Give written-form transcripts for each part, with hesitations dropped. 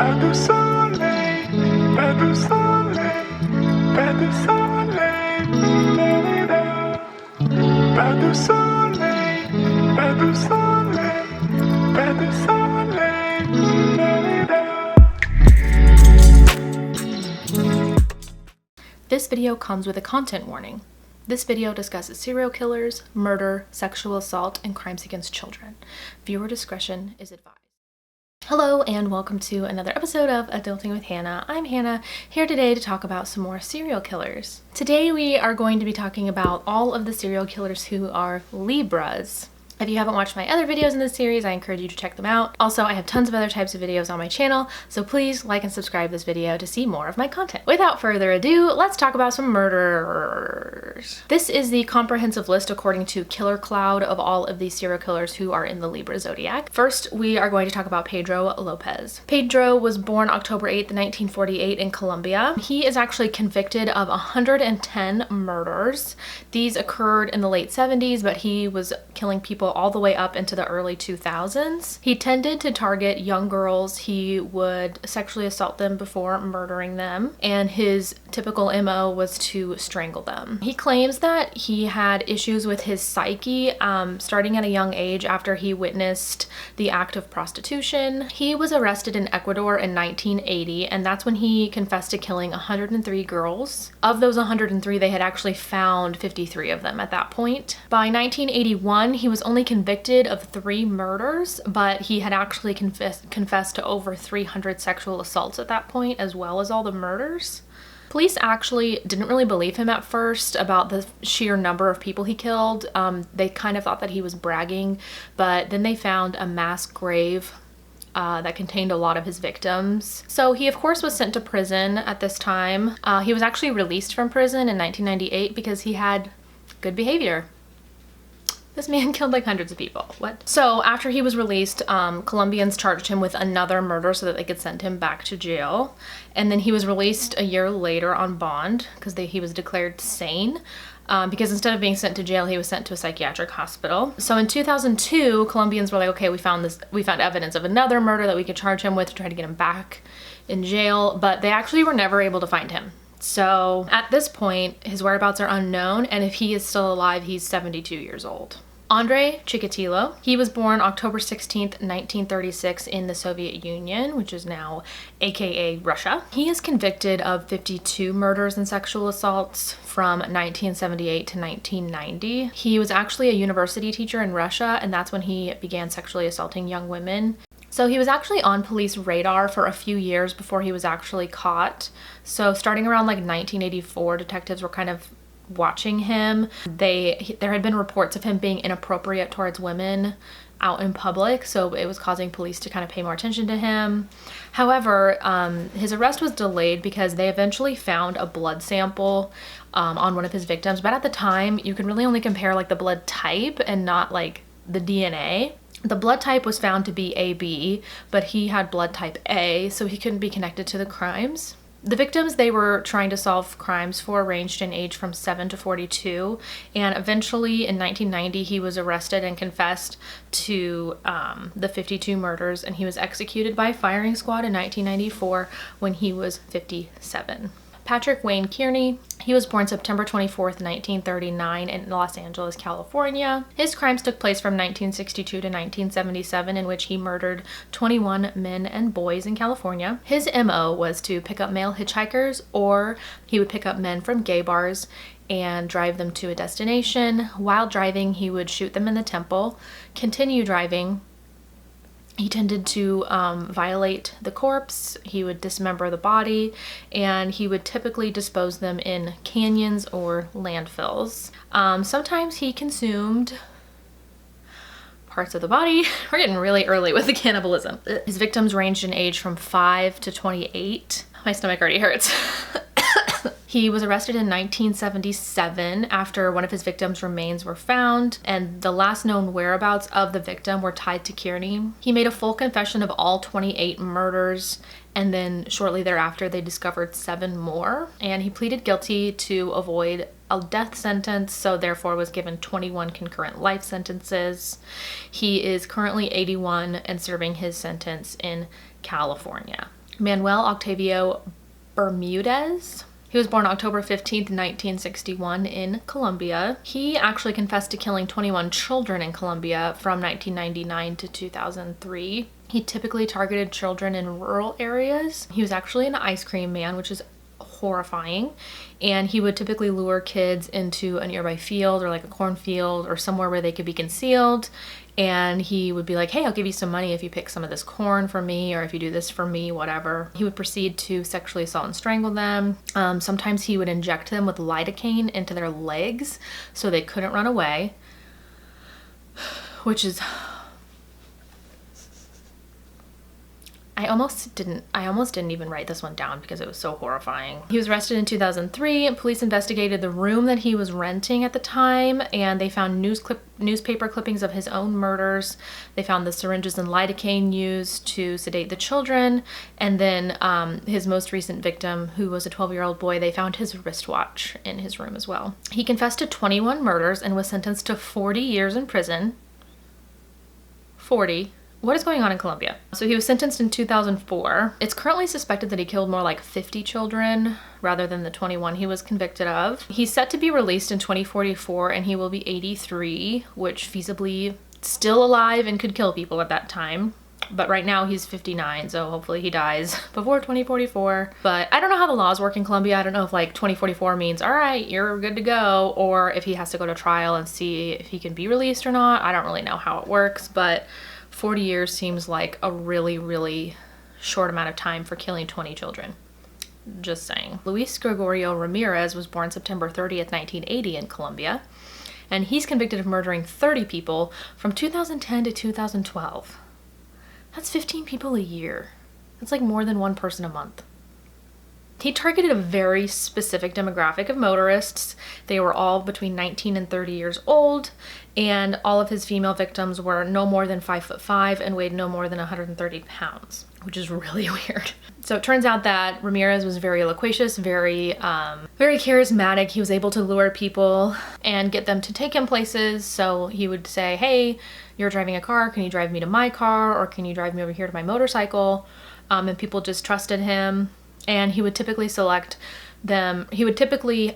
Pas de soleil, pas de soleil, pas de soleil, pas de soleil, pas de soleil, pas de soleil. This video comes with a content warning. This video discusses serial killers, murder, sexual assault, and crimes against children. Viewer discretion is advised. Hello and welcome to another episode of Adulting with Hannah. I'm Hannah, here today to talk about some more serial killers. Today we are going to be talking about all of the serial killers who are Libras. If you haven't watched my other videos in this series, I encourage you to check them out. Also, I have tons of other types of videos on my channel, so please like and subscribe this video to see more of my content. Without further ado, let's talk about some murderers. This is the comprehensive list according to Killer Cloud of all of these serial killers who are in the Libra zodiac. First, we are going to talk about Pedro Lopez. Pedro was born October 8th, 1948 in Colombia. He is actually convicted of 110 murders. These occurred in the late 70s, but he was killing people all the way up into the early 2000s. He tended to target young girls. He would sexually assault them before murdering them, and his typical MO was to strangle them. He claims that he had issues with his psyche starting at a young age after he witnessed the act of prostitution. He was arrested in Ecuador in 1980, and that's when he confessed to killing 103 girls. Of those 103, they had actually found 53 of them at that point. By 1981, he was only convicted of 3 murders, but he had actually confessed to over 300 sexual assaults at that point, as well as all the murders. Police actually didn't really believe him at first about the sheer number of people he killed. They kind of thought that he was bragging, but then they found a mass grave that contained a lot of his victims. So he of course was sent to prison at this time. He was actually released from prison in 1998 because he had good behavior. This man killed like hundreds of people. What? So after he was released, Colombians charged him with another murder so that they could send him back to jail. And then he was released a year later on bond because he was declared sane. Because instead of being sent to jail, he was sent to a psychiatric hospital. So in 2002, Colombians were like, okay, we found evidence of another murder that we could charge him with to try to get him back in jail, but they actually were never able to find him. So at this point, his whereabouts are unknown, and if he is still alive, he's 72 years old. Andre Chikatilo, he was born October 16th, 1936 in the Soviet Union, which is now AKA Russia. He is convicted of 52 murders and sexual assaults from 1978 to 1990. He was actually a university teacher in Russia, and that's when he began sexually assaulting young women. So he was actually on police radar for a few years before he was actually caught. So starting around like 1984, detectives were kind of watching him. There had been reports of him being inappropriate towards women out in public, so it was causing police to kind of pay more attention to him. However, his arrest was delayed because they eventually found a blood sample on one of his victims, but at the time you could really only compare like the blood type and not like the DNA. The blood type was found to be AB, but he had blood type A, so he couldn't be connected to the crimes. The victims they were trying to solve crimes for ranged in age from 7 to 42, and eventually in 1990 he was arrested and confessed to the 52 murders, and he was executed by firing squad in 1994 when he was 57. Patrick Wayne Kearney, he was born September 24th, 1939 in Los Angeles, California. His crimes took place from 1962 to 1977, in which he murdered 21 men and boys in California. His MO was to pick up male hitchhikers, or he would pick up men from gay bars and drive them to a destination. While driving, he would shoot them in the temple, continue driving. He tended to violate the corpse, he would dismember the body, and he would typically dispose them in canyons or landfills. Sometimes he consumed parts of the body. We're getting really early with the cannibalism. His victims ranged in age from 5 to 28. My stomach already hurts. He was arrested in 1977 after one of his victims' remains were found, and the last known whereabouts of the victim were tied to Kearney. He made a full confession of all 28 murders, and then shortly thereafter they discovered 7 more, and he pleaded guilty to avoid a death sentence, so therefore was given 21 concurrent life sentences. He is currently 81 and serving his sentence in California. Manuel Octavio Bermudez. He was born October 15th, 1961 in Colombia. He actually confessed to killing 21 children in Colombia from 1999 to 2003. He typically targeted children in rural areas. He was actually an ice cream man, which is horrifying, and he would typically lure kids into a nearby field or like a cornfield or somewhere where they could be concealed, and he would be like, hey, I'll give you some money if you pick some of this corn for me, or if you do this for me, whatever. He would proceed to sexually assault and strangle them. Sometimes he would inject them with lidocaine into their legs so they couldn't run away, which is... I almost didn't even write this one down because it was so horrifying. He was arrested in 2003, and police investigated the room that he was renting at the time, and they found newspaper clippings of his own murders. They found the syringes and lidocaine used to sedate the children, and then his most recent victim, who was a 12-year-old boy, they found his wristwatch in his room as well. He confessed to 21 murders and was sentenced to 40 years in prison. 40. What is going on in Colombia? So he was sentenced in 2004. It's currently suspected that he killed more like 50 children rather than the 21 he was convicted of. He's set to be released in 2044, and he will be 83, which feasibly still alive and could kill people at that time. But right now he's 59, so hopefully he dies before 2044. But I don't know how the laws work in Colombia. I don't know if like 2044 means, all right, you're good to go, or if he has to go to trial and see if he can be released or not. I don't really know how it works, but 40 years seems like a really, really short amount of time for killing 20 children. Just saying. Luis Gregorio Ramirez was born September 30th, 1980 in Colombia, and he's convicted of murdering 30 people from 2010 to 2012. That's 15 people a year. That's like more than one person a month. He targeted a very specific demographic of motorists. They were all between 19 and 30 years old, and all of his female victims were no more than 5'5" and weighed no more than 130 pounds, which is really weird. So it turns out that Ramirez was very loquacious, very charismatic. He was able to lure people and get them to take him places. So he would say, hey, you're driving a car, can you drive me to my car, or can you drive me over here to my motorcycle? And people just trusted him. And he would typically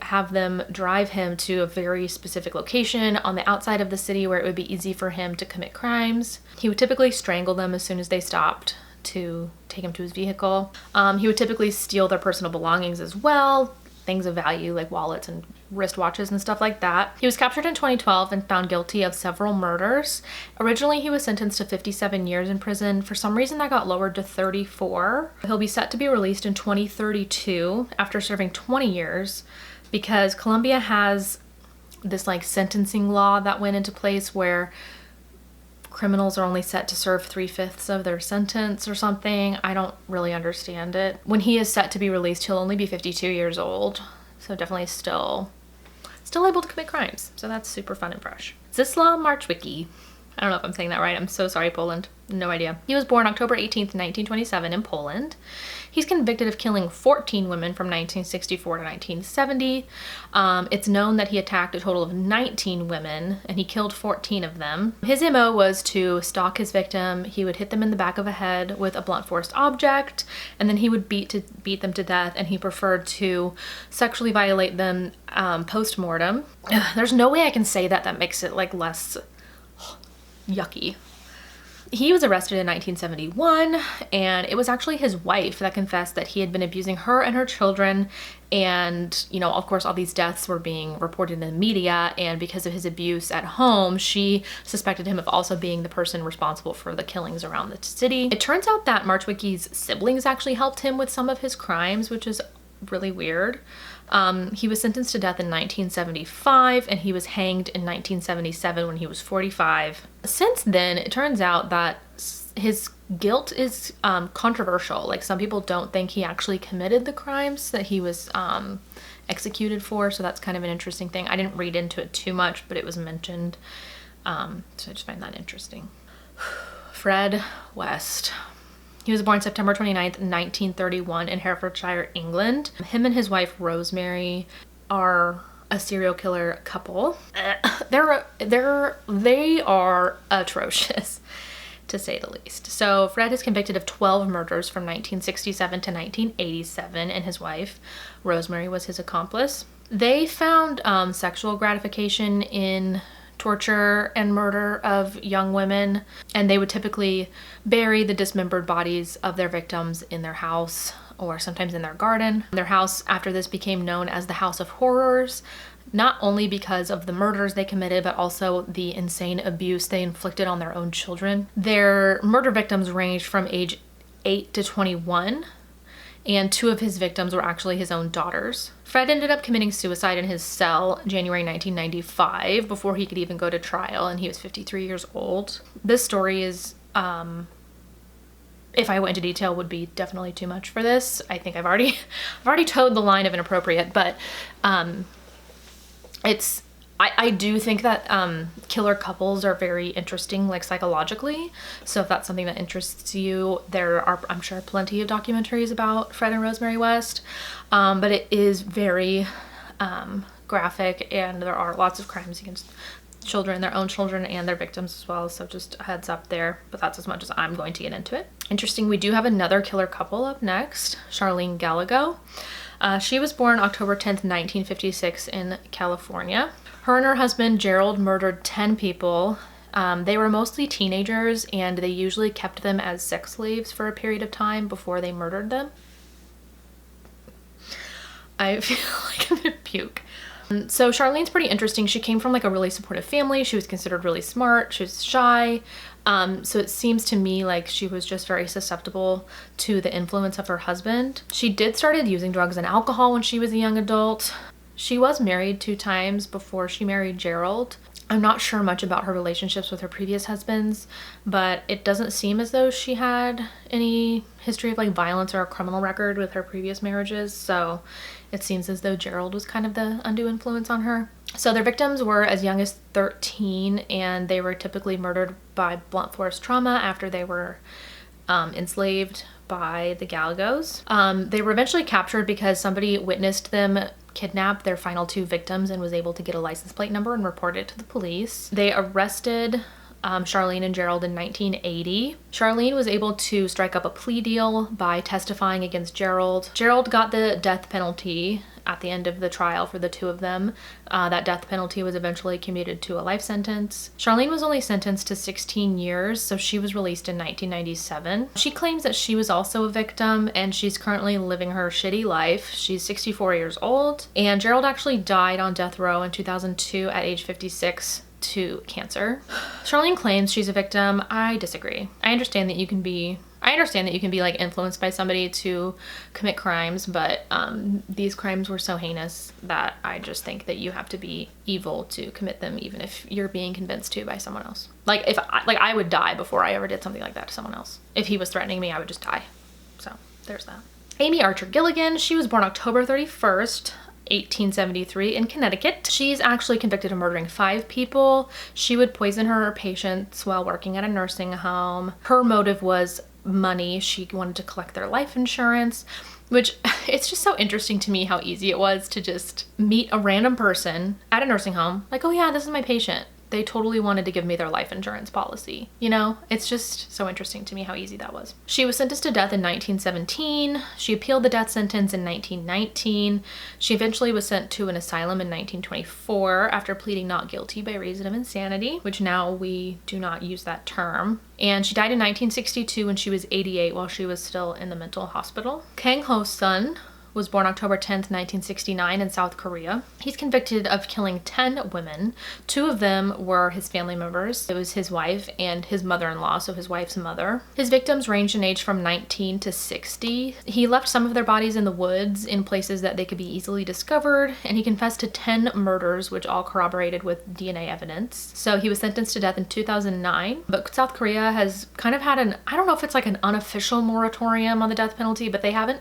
have them drive him to a very specific location on the outside of the city where it would be easy for him to commit crimes. He would typically strangle them as soon as they stopped to take him to his vehicle. He would typically steal their personal belongings as well, things of value like wallets and wristwatches and stuff like that. He was captured in 2012 and found guilty of several murders. Originally, he was sentenced to 57 years in prison. For some reason, that got lowered to 34. He'll be set to be released in 2032 after serving 20 years because Colombia has this like sentencing law that went into place where criminals are only set to serve 3/5 of their sentence or something. I don't really understand it. When he is set to be released, he'll only be 52 years old. So definitely still able to commit crimes. So that's super fun and fresh. Zisla Marchwicki. I don't know if I'm saying that right. I'm so sorry, Poland. No idea. He was born October 18th, 1927 in Poland. He's convicted of killing 14 women from 1964 to 1970. It's known that he attacked a total of 19 women, and he killed 14 of them. His MO was to stalk his victim. He would hit them in the back of the head with a blunt force object, and then he would beat them to death, and he preferred to sexually violate them post-mortem. There's no way I can say that makes it like less yucky. He was arrested in 1971, and it was actually his wife that confessed that he had been abusing her and her children, and you know, of course, all these deaths were being reported in the media, and because of his abuse at home, she suspected him of also being the person responsible for the killings around the city. It turns out that Marchwicki's siblings actually helped him with some of his crimes, which is really weird. He was sentenced to death in 1975, and he was hanged in 1977 when he was 45. Since then, it turns out that his guilt is controversial. Like, some people don't think he actually committed the crimes that he was executed for, so that's kind of an interesting thing. I didn't read into it too much, but it was mentioned, so I just find that interesting. Fred West. He was born September 29th, 1931 in Herefordshire, England. Him and his wife, Rosemary, are a serial killer couple. They are atrocious. to say the least. So Fred is convicted of 12 murders from 1967 to 1987, and his wife, Rosemary, was his accomplice. They found sexual gratification in torture and murder of young women, and they would typically bury the dismembered bodies of their victims in their house or sometimes in their garden. Their house after this became known as the House of Horrors, not only because of the murders they committed, but also the insane abuse they inflicted on their own children. Their murder victims ranged from age 8 to 21, and 2 of his victims were actually his own daughters. Fred ended up committing suicide in his cell January 1995 before he could even go to trial, and he was 53 years old. This story is, if I went into detail, would be definitely too much for this. I think I've already towed the line of inappropriate, but I do think that killer couples are very interesting, like psychologically. So if that's something that interests you, there are, I'm sure, plenty of documentaries about Fred and Rosemary West. But it is very graphic, and there are lots of crimes against children, their own children, and their victims as well. So just a heads up there, but that's as much as I'm going to get into it. Interesting, we do have another killer couple up next, Charlene Gallagher. She was born October 10th, 1956 in California. Her and her husband Gerald murdered 10 people. They were mostly teenagers, and they usually kept them as sex slaves for a period of time before they murdered them. I feel like I'm gonna puke. So Charlene's pretty interesting. She came from like a really supportive family. She was considered really smart. She was shy. So it seems to me like she was just very susceptible to the influence of her husband. She did started using drugs and alcohol when she was a young adult. She was married 2 times before she married Gerald. I'm not sure much about her relationships with her previous husbands, but it doesn't seem as though she had any history of like violence or a criminal record with her previous marriages. So it seems as though Gerald was kind of the undue influence on her. So their victims were as young as 13, and they were typically murdered by blunt force trauma after they were enslaved by the Galagos. They were eventually captured because somebody witnessed them kidnap their final 2 victims and was able to get a license plate number and report it to the police. They arrested Charlene and Gerald in 1980. Charlene was able to strike up a plea deal by testifying against Gerald. Gerald got the death penalty at the end of the trial for the 2 of them. That death penalty was eventually commuted to a life sentence. Charlene was only sentenced to 16 years, so she was released in 1997. She claims that she was also a victim, and she's currently living her shitty life. She's 64 years old, and Gerald actually died on death row in 2002 at age 56 to cancer. Charlene claims she's a victim. I disagree. I understand that you can be like influenced by somebody to commit crimes, but these crimes were so heinous that I just think that you have to be evil to commit them, even if you're being convinced to by someone else. Like I would die before I ever did something like that to someone else. If he was threatening me, I would just die. So there's that. Amy Archer Gilligan, she was born October 31st, 1873 in Connecticut. She's actually convicted of murdering 5 people. She would poison her patients while working at a nursing home. Her motive was money. She wanted to collect their life insurance, which it's just so interesting to me how easy it was to just meet a random person at a nursing home. Like, oh yeah, this is my patient. They totally wanted to give me their life insurance policy. You know, it's just so interesting to me how easy that was. She was sentenced to death in 1917. She appealed the death sentence in 1919. She eventually was sent to an asylum in 1924 after pleading not guilty by reason of insanity, which now we do not use that term. And she died in 1962 when she was 88 while she was still in the mental hospital. Kang Ho's son was born October 10th, 1969 in South Korea. He's convicted of killing 10 women. 2 of them were his family members. It was his wife and his mother-in-law, so his wife's mother. His victims ranged in age from 19 to 60. He left some of their bodies in the woods in places that they could be easily discovered, and he confessed to 10 murders, which all corroborated with DNA evidence. So he was sentenced to death in 2009, but South Korea has kind of had I don't know if it's like an unofficial moratorium on the death penalty, but they haven't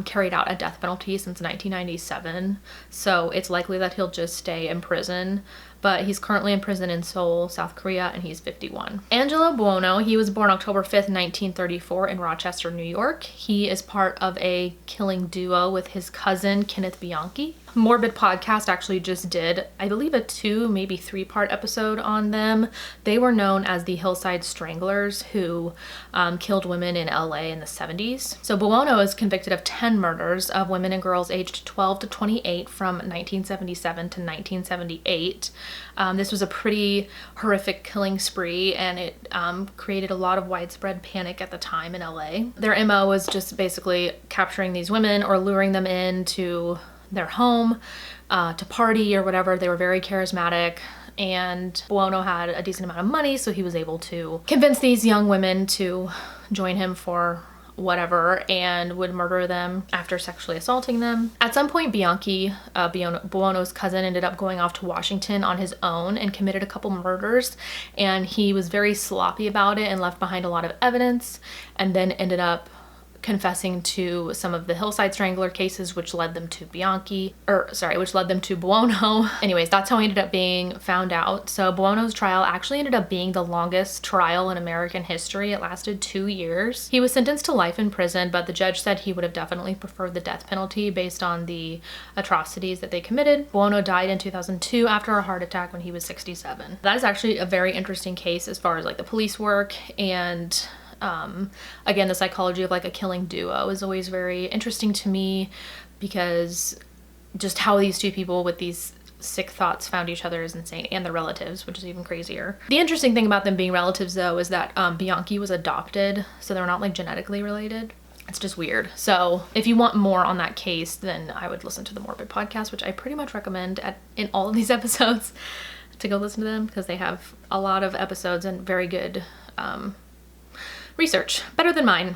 carried out a death penalty since 1997, so it's likely that he'll just stay in prison, but he's currently in prison in Seoul, South Korea, and he's 51. Angelo Buono, he was born October 5th, 1934 in Rochester, New York. He is part of a killing duo with his cousin, Kenneth Bianchi. Morbid Podcast actually just did, I believe, a 2, maybe 3-part episode on them. They were known as the Hillside Stranglers, who killed women in LA in the 70s. So Buono is convicted of 10 murders of women and girls aged 12 to 28 from 1977 to 1978. This was a pretty horrific killing spree, and it created a lot of widespread panic at the time in LA. Their MO was just basically capturing these women or luring them into their home to party or whatever. They were very charismatic, and Buono had a decent amount of money, so he was able to convince these young women to join him for whatever, and would murder them after sexually assaulting them. At some point, Bianchi, Buono's cousin, ended up going off to Washington on his own and committed a couple murders, and he was very sloppy about it and left behind a lot of evidence, and then ended up confessing to some of the Hillside Strangler cases, which led them to which led them to Buono. Anyways, that's how he ended up being found out. So Buono's trial actually ended up being the longest trial in American history. It lasted 2 years. He was sentenced to life in prison, but the judge said he would have definitely preferred the death penalty based on the atrocities that they committed. Buono died in 2002 after a heart attack when he was 67. That is actually a very interesting case as far as like the police work, and again, the psychology of like a killing duo is always very interesting to me, because just how these two people with these sick thoughts found each other is insane, and the relatives, which is even crazier. The interesting thing about them being relatives though is that Bianchi was adopted, so they're not like genetically related. It's just weird. So if you want more on that case, then I would listen to the Morbid Podcast, which I pretty much recommend in all of these episodes to go listen to them, because they have a lot of episodes and very good research, better than mine.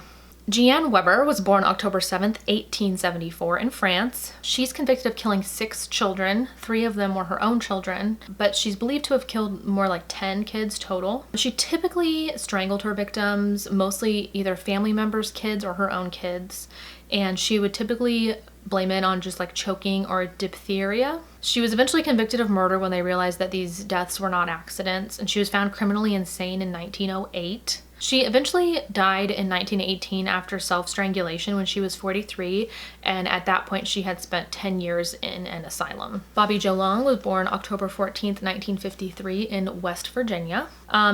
Gianne Weber was born October 7th, 1874 in France. She's convicted of killing 6 children. 3 of them were her own children, but she's believed to have killed more like 10 kids total. She typically strangled her victims, mostly either family members' kids or her own kids, and she would typically blame it on just like choking or diphtheria. She was eventually convicted of murder when they realized that these deaths were not accidents, and she was found criminally insane in 1908. She eventually died in 1918 after self-strangulation when she was 43, and at that point she had spent 10 years in an asylum. Bobby Joe Long was born October 14th, 1953 in West Virginia.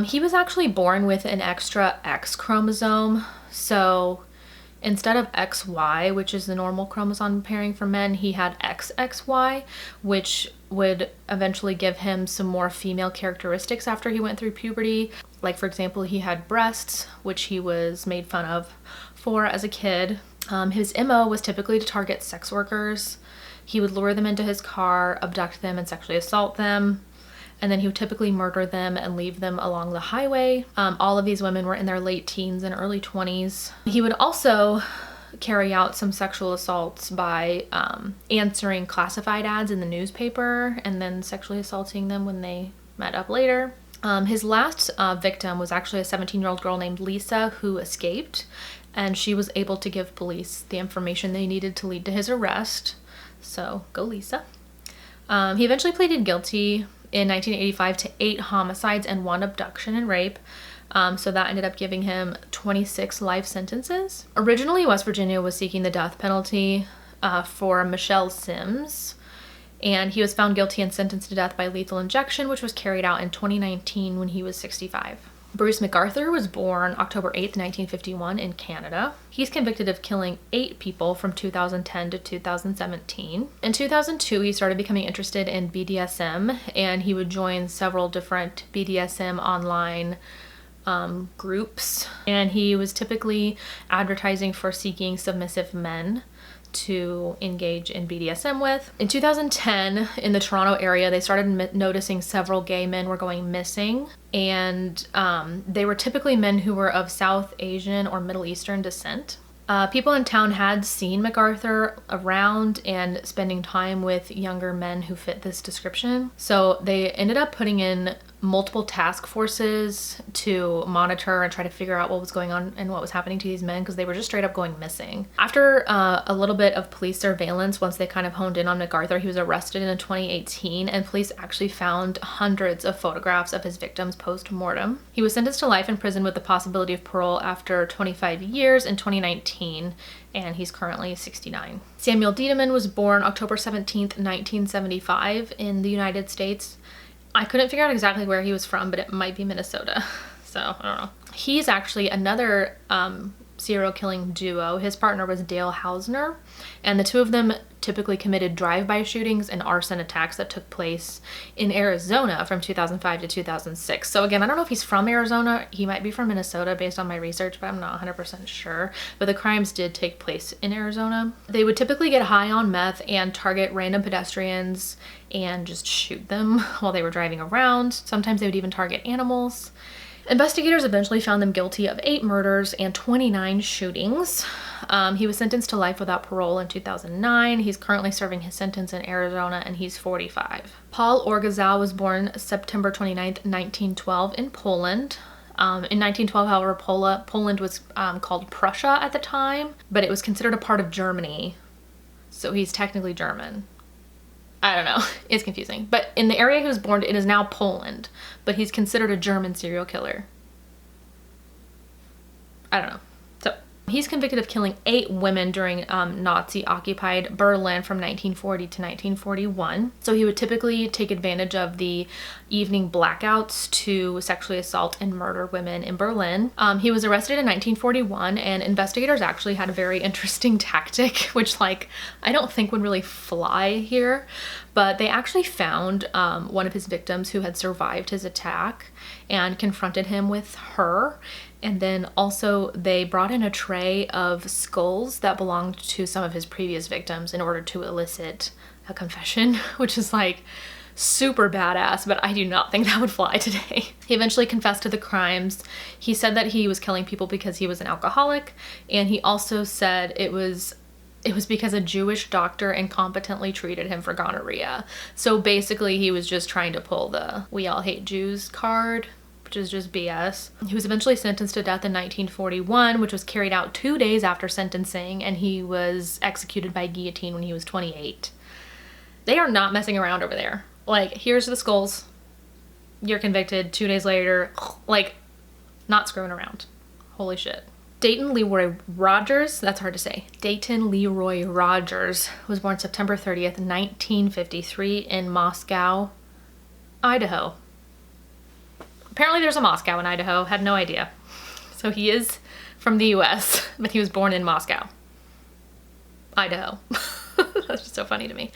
He was actually born with an extra X chromosome, so instead of XY, which is the normal chromosome pairing for men, he had XXY, which would eventually give him some more female characteristics after he went through puberty. Like, for example, he had breasts, which he was made fun of for as a kid. His MO was typically to target sex workers. He would lure them into his car, abduct them, and sexually assault them. And then he would typically murder them and leave them along the highway. All of these women were in their late teens and early 20s. He would also carry out some sexual assaults by answering classified ads in the newspaper and then sexually assaulting them when they met up later. His last victim was actually a 17-year-old girl named Lisa who escaped, and she was able to give police the information they needed to lead to his arrest. So go Lisa. He eventually pleaded guilty in 1985 to 8 homicides and 1 abduction and rape. So that ended up giving him 26 life sentences. Originally, West Virginia was seeking the death penalty for Michelle Sims, and he was found guilty and sentenced to death by lethal injection, which was carried out in 2019 when he was 65. Bruce MacArthur was born October 8th, 1951 in Canada. He's convicted of killing 8 people from 2010 to 2017. In 2002, he started becoming interested in BDSM, and he would join several different BDSM online groups, and he was typically advertising for seeking submissive men to engage in BDSM with. In 2010, in the Toronto area, they started noticing several gay men were going missing, and they were typically men who were of South Asian or Middle Eastern descent. People in town had seen MacArthur around and spending time with younger men who fit this description, so they ended up putting in multiple task forces to monitor and try to figure out what was going on and what was happening to these men, because they were just straight up going missing. After a little bit of police surveillance, once they kind of honed in on MacArthur, he was arrested in 2018, and police actually found hundreds of photographs of his victims post-mortem. He was sentenced to life in prison with the possibility of parole after 25 years in 2019, and he's currently 69. Samuel Diedemann was born October 17th, 1975 in the United States. I couldn't figure out exactly where he was from, but it might be Minnesota. So I don't know. He's actually another serial killing duo. His partner was Dale Hausner, and the two of them typically committed drive-by shootings and arson attacks that took place in Arizona from 2005 to 2006. So again, I don't know if he's from Arizona. He might be from Minnesota based on my research, but I'm not 100% sure. But the crimes did take place in Arizona. They would typically get high on meth and target random pedestrians and just shoot them while they were driving around. Sometimes they would even target animals. Investigators eventually found them guilty of 8 murders and 29 shootings. He was sentenced to life without parole in 2009. He's currently serving his sentence in Arizona, and he's 45. Paul Orgazał was born September 29th, 1912 in Poland. In 1912, however, Poland was called Prussia at the time, but it was considered a part of Germany, so he's technically German. I don't know, it's confusing. But in the area he was born, it is now Poland, but he's considered a German serial killer. I don't know. So he's convicted of killing 8 women during Nazi-occupied Berlin from 1940 to 1941. So he would typically take advantage of the evening blackouts to sexually assault and murder women in Berlin. He was arrested in 1941, and investigators actually had a very interesting tactic, which I don't think would really fly here, but they actually found one of his victims who had survived his attack and confronted him with her. And then also they brought in a tray of skulls that belonged to some of his previous victims in order to elicit a confession, which is super badass, but I do not think that would fly today. He eventually confessed to the crimes. He said that he was killing people because he was an alcoholic, and he also said it was because a Jewish doctor incompetently treated him for gonorrhea. So basically he was just trying to pull the "we all hate Jews" card, which is just BS. He was eventually sentenced to death in 1941, which was carried out 2 days after sentencing, and he was executed by guillotine when he was 28. They are not messing around over there. Here's the skulls. You're convicted 2 days later. Not screwing around. Holy shit. Dayton Leroy Rogers, that's hard to say. Dayton Leroy Rogers was born September 30th, 1953 in Moscow, Idaho. Apparently there's a Moscow in Idaho. Had no idea. So he is from the US, but he was born in Moscow, Idaho. That's just so funny to me.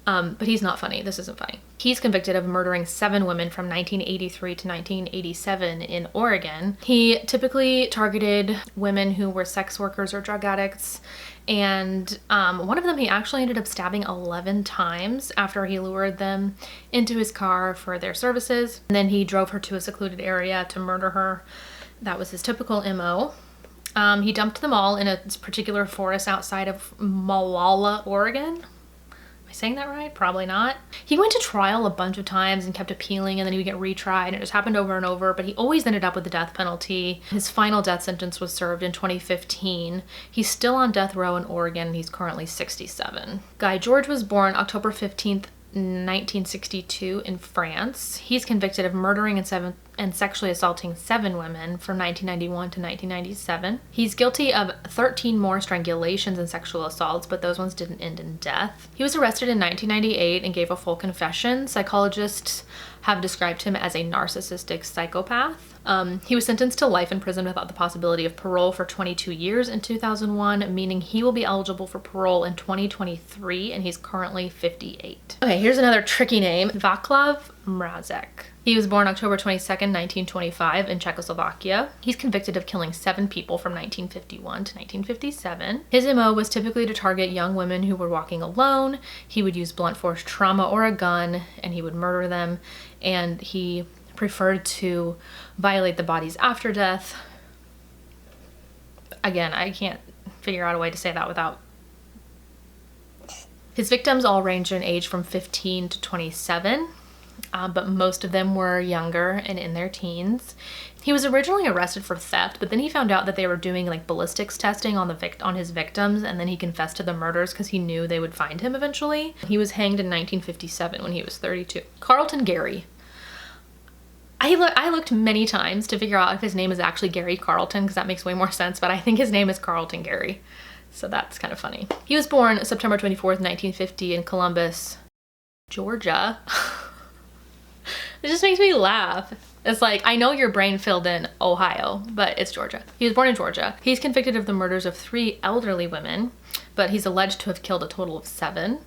But he's not funny. This isn't funny. He's convicted of murdering 7 women from 1983 to 1987 in Oregon. He typically targeted women who were sex workers or drug addicts. And one of them he actually ended up stabbing 11 times after he lured them into his car for their services. And then he drove her to a secluded area to murder her. That was his typical MO. He dumped them all in a particular forest outside of Molalla, Oregon. Am I saying that right? Probably not. He went to trial a bunch of times and kept appealing, and then he would get retried, and it just happened over and over, but he always ended up with the death penalty. His final death sentence was served in 2015. He's still on death row in Oregon, and he's currently 67. Guy George was born October 15th, 1962 in France. He's convicted of murdering and sexually assaulting 7 women from 1991 to 1997. He's guilty of 13 more strangulations and sexual assaults, but those ones didn't end in death. He was arrested in 1998 and gave a full confession. Psychologists have described him as a narcissistic psychopath. He was sentenced to life in prison without the possibility of parole for 22 years in 2001, meaning he will be eligible for parole in 2023, and he's currently 58. Okay, here's another tricky name, Vaclav Mrazek. He was born October 22nd, 1925 in Czechoslovakia. He's convicted of killing 7 people from 1951 to 1957. His MO was typically to target young women who were walking alone. He would use blunt force trauma or a gun, and he would murder them, and he preferred to violate the bodies after death. Again, I can't figure out a way to say that without... His victims all range in age from 15 to 27. but most of them were younger and in their teens. He was originally arrested for theft, but then he found out that they were doing like ballistics testing on his victims, and then he confessed to the murders because he knew they would find him eventually. He was hanged in 1957 when he was 32. Carlton Gary. I looked many times to figure out if his name is actually Gary Carlton, because that makes way more sense, but I think his name is Carlton Gary. So that's kind of funny. He was born September 24th, 1950 in Columbus, Georgia. It just makes me laugh. It's like, I know your brain filled in Ohio, but it's Georgia. He was born in Georgia. He's convicted of the murders of 3 elderly women, but he's alleged to have killed a total of 7.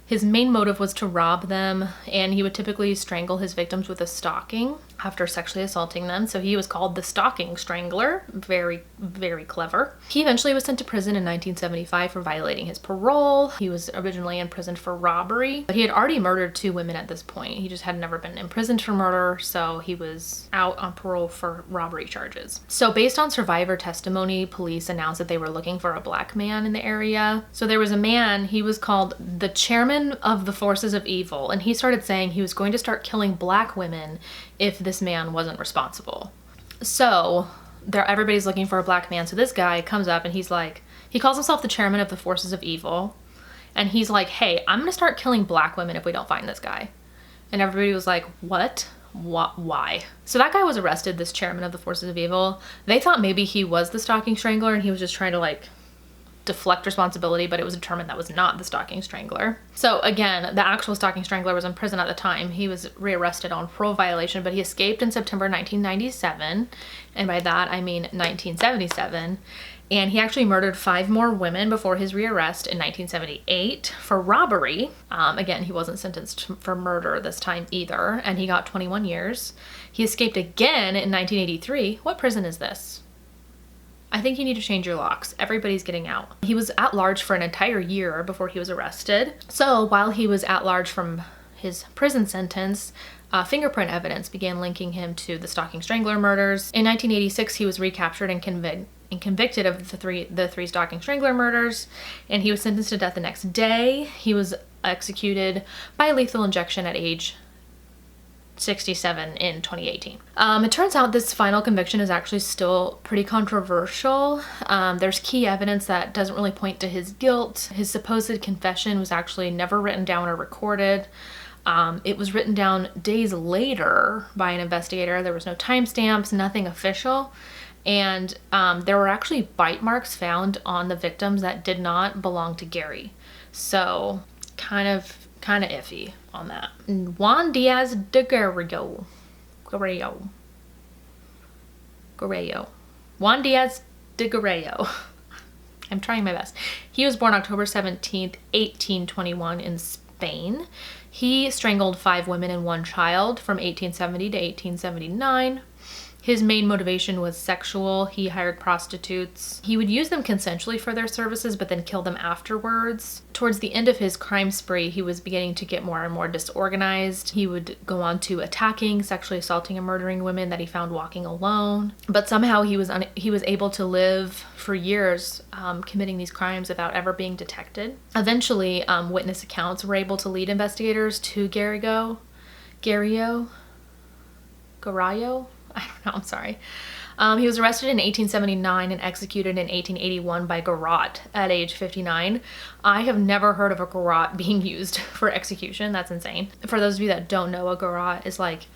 His main motive was to rob them, and he would typically strangle his victims with a stocking after sexually assaulting them. So he was called the stocking strangler. Very, very clever. He eventually was sent to prison in 1975 for violating his parole. He was originally imprisoned for robbery, but he had already murdered 2 women at this point. He just had never been imprisoned for murder, so he was out on parole for robbery charges. So based on survivor testimony, police announced that they were looking for a black man in the area. So there was a man, he was called the chairman of the forces of evil, and he started saying he was going to start killing black women if this man wasn't responsible. So everybody's looking for a black man. So this guy comes up and he's like, he calls himself the chairman of the forces of evil, and he's like, hey, I'm gonna start killing black women if we don't find this guy. And everybody was like, what? Why? So that guy was arrested, this chairman of the forces of evil. They thought maybe he was the stalking strangler and he was just trying to like deflect responsibility, but it was determined that was not the stalking strangler. So again, the actual stalking strangler was in prison at the time. He was rearrested on parole violation, but he escaped in September 1997, and by that I mean 1977, and he actually murdered 5 more women before his rearrest in 1978 for robbery. Again, he wasn't sentenced for murder this time either, and he got 21 years. He escaped again in 1983. What prison is this? I think you need to change your locks. Everybody's getting out. He was at large for an entire year before he was arrested. So while he was at large from his prison sentence, fingerprint evidence began linking him to the stalking strangler murders. In 1986, he was recaptured and convicted of the three stalking strangler murders, and he was sentenced to death the next day. He was executed by lethal injection at age 67 in 2018. It turns out this final conviction is actually still pretty controversial. There's key evidence that doesn't really point to his guilt. His supposed confession was actually never written down or recorded. It was written down days later by an investigator. There was no timestamps, nothing official. And there were actually bite marks found on the victims that did not belong to Gary. So kind of iffy on that. Juan Diaz de Guerrero. Juan Diaz de Guerrero. I'm trying my best. He was born October 17th, 1821 in Spain. He strangled 5 women and 1 child from 1870 to 1879. His main motivation was sexual. He hired prostitutes. He would use them consensually for their services, but then kill them afterwards. Towards the end of his crime spree, he was beginning to get more and more disorganized. He would go on to attacking, sexually assaulting, and murdering women that he found walking alone. But somehow he was able to live for years committing these crimes without ever being detected. Eventually, witness accounts were able to lead investigators to Guerrero. I don't know, I'm sorry. He was arrested in 1879 and executed in 1881 by garrote at age 59. I have never heard of a garrote being used for execution. That's insane. For those of you that don't know, a garrote is like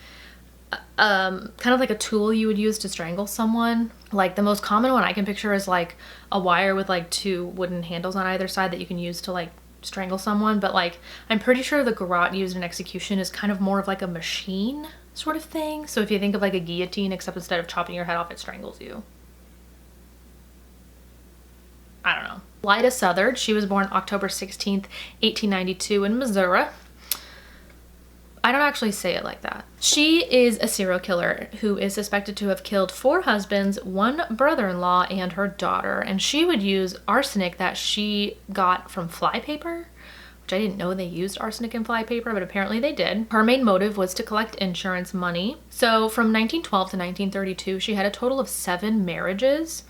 kind of like a tool you would use to strangle someone. Like the most common one I can picture is like a wire with like 2 wooden handles on either side that you can use to like strangle someone. But like I'm pretty sure the garrote used in execution is kind of more of like a machine sort of thing. So if you think of like a guillotine, except instead of chopping your head off, it strangles you. I don't know. Biata Southard, she was born October 16th, 1892 in Missouri. I don't actually say it like that. She is a serial killer who is suspected to have killed 4 husbands, 1 brother-in-law, and her daughter. And she would use arsenic that she got from flypaper, which I didn't know they used arsenic in flypaper, but apparently they did. Her main motive was to collect insurance money. So from 1912 to 1932, she had a total of 7 marriages.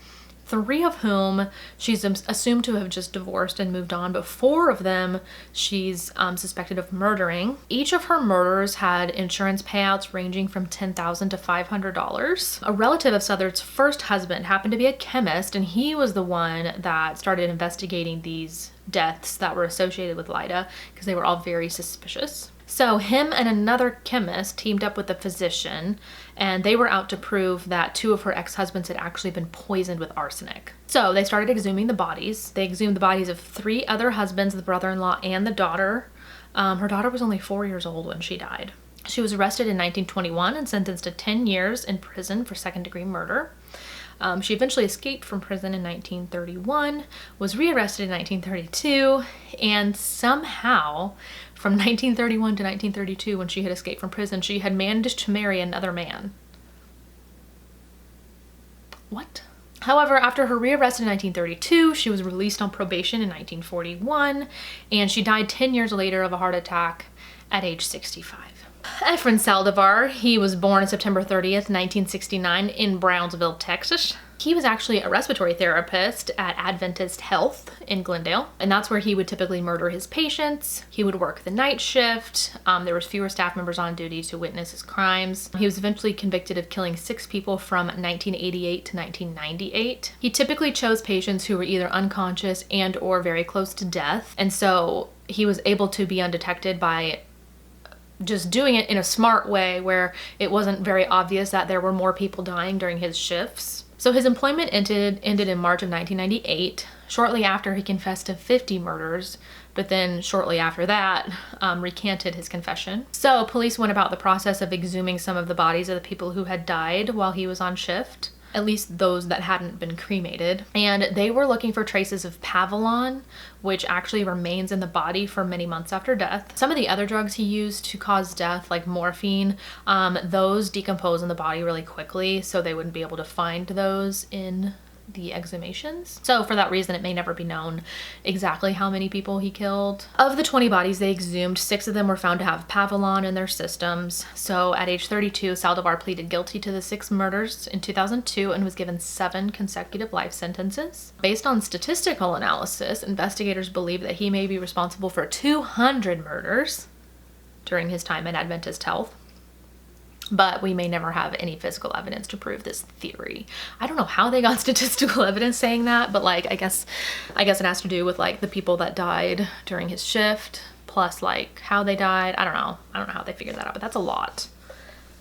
3 of whom she's assumed to have just divorced and moved on, but 4 of them she's suspected of murdering. Each of her murders had insurance payouts ranging from $10,000 to $500. A relative of Southard's first husband happened to be a chemist, and he was the one that started investigating these deaths that were associated with Lyda because they were all very suspicious. So him and another chemist teamed up with a physician, and they were out to prove that 2 of her ex-husbands had actually been poisoned with arsenic. So they started exhuming the bodies. They exhumed the bodies of 3 other husbands, the brother-in-law and the daughter. Her daughter was only 4 years old when she died. She was arrested in 1921 and sentenced to 10 years in prison for second-degree murder. She eventually escaped from prison in 1931, was rearrested in 1932, and somehow from 1931 to 1932, when she had escaped from prison, she had managed to marry another man. What? However, after her rearrest in 1932, she was released on probation in 1941, and she died 10 years later of a heart attack at age 65. Efren Saldivar, he was born September 30th, 1969 in Brownsville, Texas. He was actually a respiratory therapist at Adventist Health in Glendale, and that's where he would typically murder his patients. He would work the night shift. There was fewer staff members on duty to witness his crimes. He was eventually convicted of killing 6 people from 1988 to 1998. He typically chose patients who were either unconscious and or very close to death, and so he was able to be undetected by just doing it in a smart way where it wasn't very obvious that there were more people dying during his shifts. So his employment ended in March of 1998. Shortly after, he confessed to 50 murders, but then shortly after that, recanted his confession. So police went about the process of exhuming some of the bodies of the people who had died while he was on shift, at least those that hadn't been cremated. And they were looking for traces of Pavilon, which actually remains in the body for many months after death. Some of the other drugs he used to cause death, like morphine, those decompose in the body really quickly, so they wouldn't be able to find those in the exhumations. So for that reason, it may never be known exactly how many people he killed. Of the 20 bodies they exhumed, 6 of them were found to have Pavilon in their systems. So at age 32, Saldivar pleaded guilty to the 6 murders in 2002 and was given 7 consecutive life sentences. Based on statistical analysis, investigators believe that he may be responsible for 200 murders during his time at Adventist Health. But we may never have any physical evidence to prove this theory. I don't know how they got statistical evidence saying that, but like I guess it has to do with like the people that died during his shift, plus like how they died. I don't know how they figured that out, but that's a lot.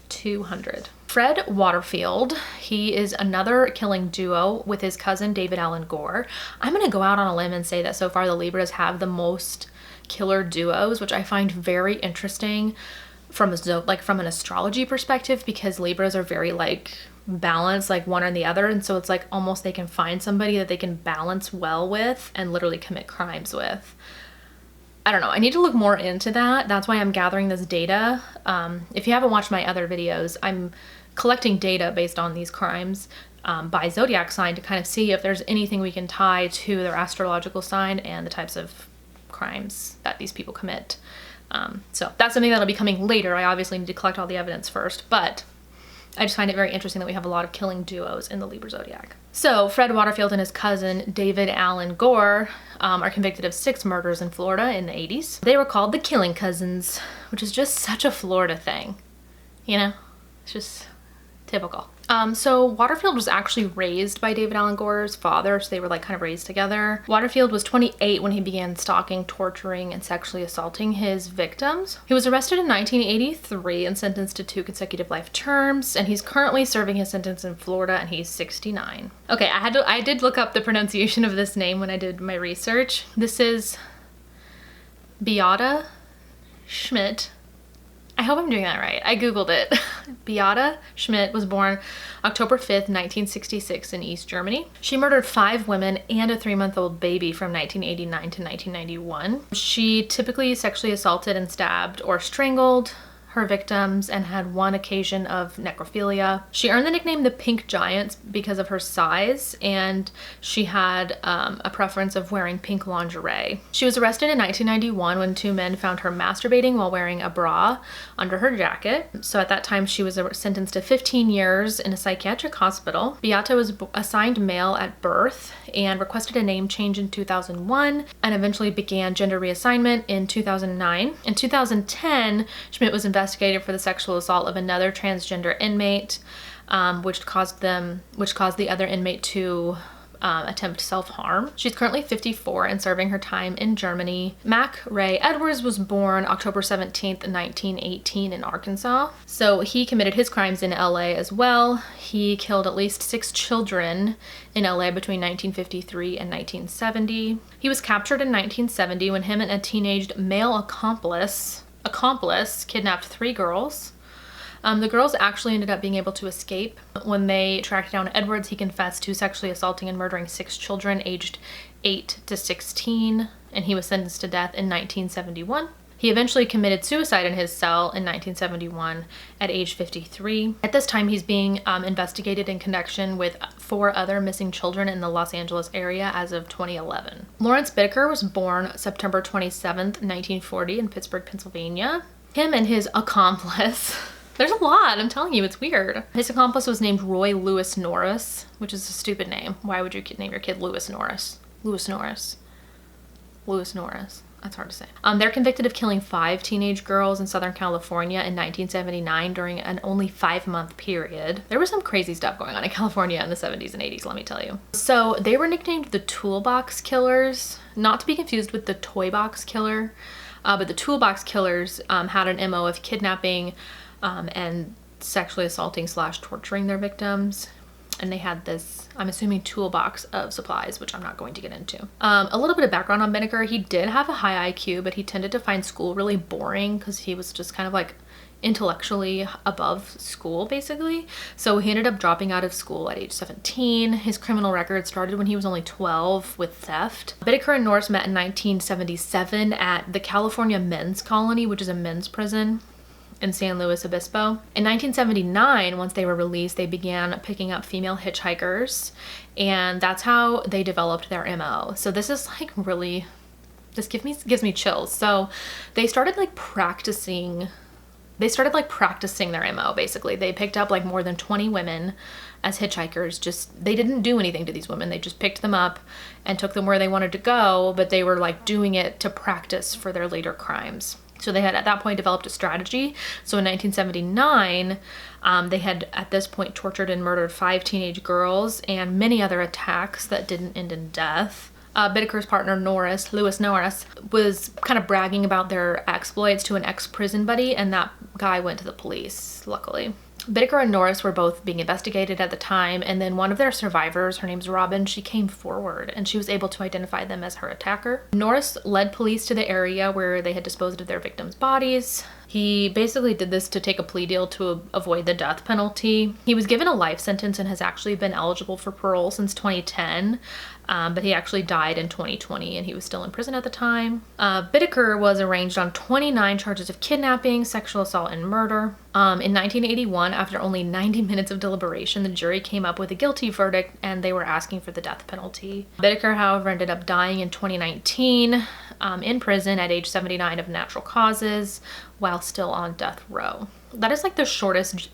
200. Fred Waterfield, he is another killing duo with his cousin David Allen Gore. I'm gonna go out on a limb and say that so far the Libras have the most killer duos, which I find very interesting from an astrology perspective, because Libras are very like balanced, like one or the other, and so it's like almost they can find somebody that they can balance well with and literally commit crimes with. I don't know, I need to look more into that. That's why I'm gathering this data. If you haven't watched my other videos, I'm collecting data based on these crimes by zodiac sign to kind of see if there's anything we can tie to their astrological sign and the types of crimes that these people commit. So that's something that'll be coming later. I obviously need to collect all the evidence first, but I just find it very interesting that we have a lot of killing duos in the Libra zodiac. So Fred Waterfield and his cousin David Allen Gore are convicted of 6 murders in Florida in the 80s. They were called the Killing Cousins, which is just such a Florida thing, you know? It's just typical. So Waterfield was actually raised by David Allen Gore's father, so they were like kind of raised together. Waterfield was 28 when he began stalking, torturing, and sexually assaulting his victims. He was arrested in 1983 and sentenced to 2 consecutive life terms, and he's currently serving his sentence in Florida, and he's 69. Okay, I did look up the pronunciation of this name when I did my research. This is Biata Schmidt. I hope I'm doing that right. I googled it. Biata Schmidt was born October 5th, 1966 in East Germany. She murdered 5 women and a 3-month-old baby from 1989 to 1991. She typically sexually assaulted and stabbed or strangled her victims and had one occasion of necrophilia. She earned the nickname the Pink Giant because of her size, and she had a preference of wearing pink lingerie. She was arrested in 1991 when two men found her masturbating while wearing a bra under her jacket. So at that time she was sentenced to 15 years in a psychiatric hospital. Biata was assigned male at birth and requested a name change in 2001 and eventually began gender reassignment in 2009. In 2010, Schmidt was investigated for the sexual assault of another transgender inmate, which caused the other inmate to attempt self-harm. She's currently 54 and serving her time in Germany. Mac Ray Edwards was born October 17th, 1918 in Arkansas. So he committed his crimes in LA as well. He killed at least 6 children in LA between 1953 and 1970. He was captured in 1970 when him and a teenage male accomplice kidnapped 3 girls. The girls actually ended up being able to escape. When they tracked down Edwards, he confessed to sexually assaulting and murdering 6 children aged 8 to 16, and he was sentenced to death in 1971. He eventually committed suicide in his cell in 1971 at age 53. At this time, he's being investigated in connection with 4 other missing children in the Los Angeles area as of 2011. Lawrence Bittaker was born September 27th, 1940 in Pittsburgh, Pennsylvania. Him and his accomplice... There's a lot, I'm telling you, it's weird. His accomplice was named Roy Lewis Norris, which is a stupid name. Why would you name your kid Lewis Norris? Lewis Norris. Lewis Norris. That's hard to say. They're convicted of killing 5 teenage girls in Southern California in 1979 during an only 5-month period. There was some crazy stuff going on in California in the 70s and 80s, let me tell you. So they were nicknamed the Toolbox Killers, not to be confused with the Toy Box Killer, but the Toolbox Killers had an MO of kidnapping and sexually assaulting / torturing their victims. And they had this, I'm assuming, toolbox of supplies, which I'm not going to get into. A little bit of background on Bittaker. He did have a high IQ, but he tended to find school really boring because he was just kind of like intellectually above school, basically. So he ended up dropping out of school at age 17. His criminal record started when he was only 12 with theft. Bittaker and Norris met in 1977 at the California Men's Colony, which is a men's prison in San Luis Obispo. In 1979, once they were released, they began picking up female hitchhikers, and that's how they developed their MO. So this is like really, this gives me chills. So they started practicing their MO, basically. They picked up like more than 20 women as hitchhikers. They didn't do anything to these women. They just picked them up and took them where they wanted to go, but they were like doing it to practice for their later crimes. So they had at that point developed a strategy. So in 1979, they had at this point tortured and murdered 5 teenage girls and many other attacks that didn't end in death. Bittaker's partner Lewis Norris, was kind of bragging about their exploits to an ex-prison buddy, and that guy went to the police, luckily. Bittaker and Norris were both being investigated at the time, and then one of their survivors, her name's Robin, she came forward and she was able to identify them as her attacker. Norris led police to the area where they had disposed of their victims' bodies. He basically did this to take a plea deal to avoid the death penalty. He was given a life sentence and has actually been eligible for parole since 2010, but he actually died in 2020 and he was still in prison at the time. Bittaker was arraigned on 29 charges of kidnapping, sexual assault, and murder. In 1981, after only 90 minutes of deliberation, the jury came up with a guilty verdict and they were asking for the death penalty. Bittaker, however, ended up dying in 2019 in prison at age 79 of natural causes while still on death row. That is like the shortest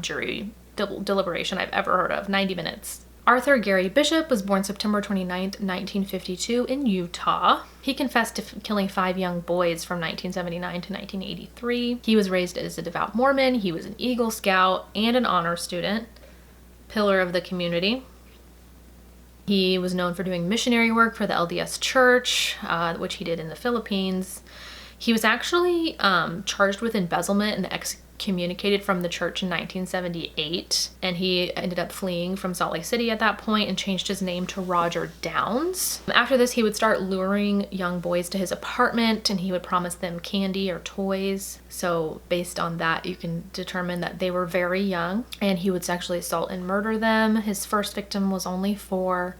jury deliberation I've ever heard of, 90 minutes. Arthur Gary Bishop was born September 29th, 1952 in Utah. He confessed to killing 5 young boys from 1979 to 1983. He was raised as a devout Mormon. He was an Eagle Scout and an honor student, pillar of the community. He was known for doing missionary work for the LDS Church, which he did in the Philippines. He was actually charged with embezzlement and excommunicated from the church in 1978, and he ended up fleeing from Salt Lake City at that point and changed his name to Roger Downs. After this, he would start luring young boys to his apartment and he would promise them candy or toys. So based on that, you can determine that they were very young, and he would sexually assault and murder them. His first victim was only 4,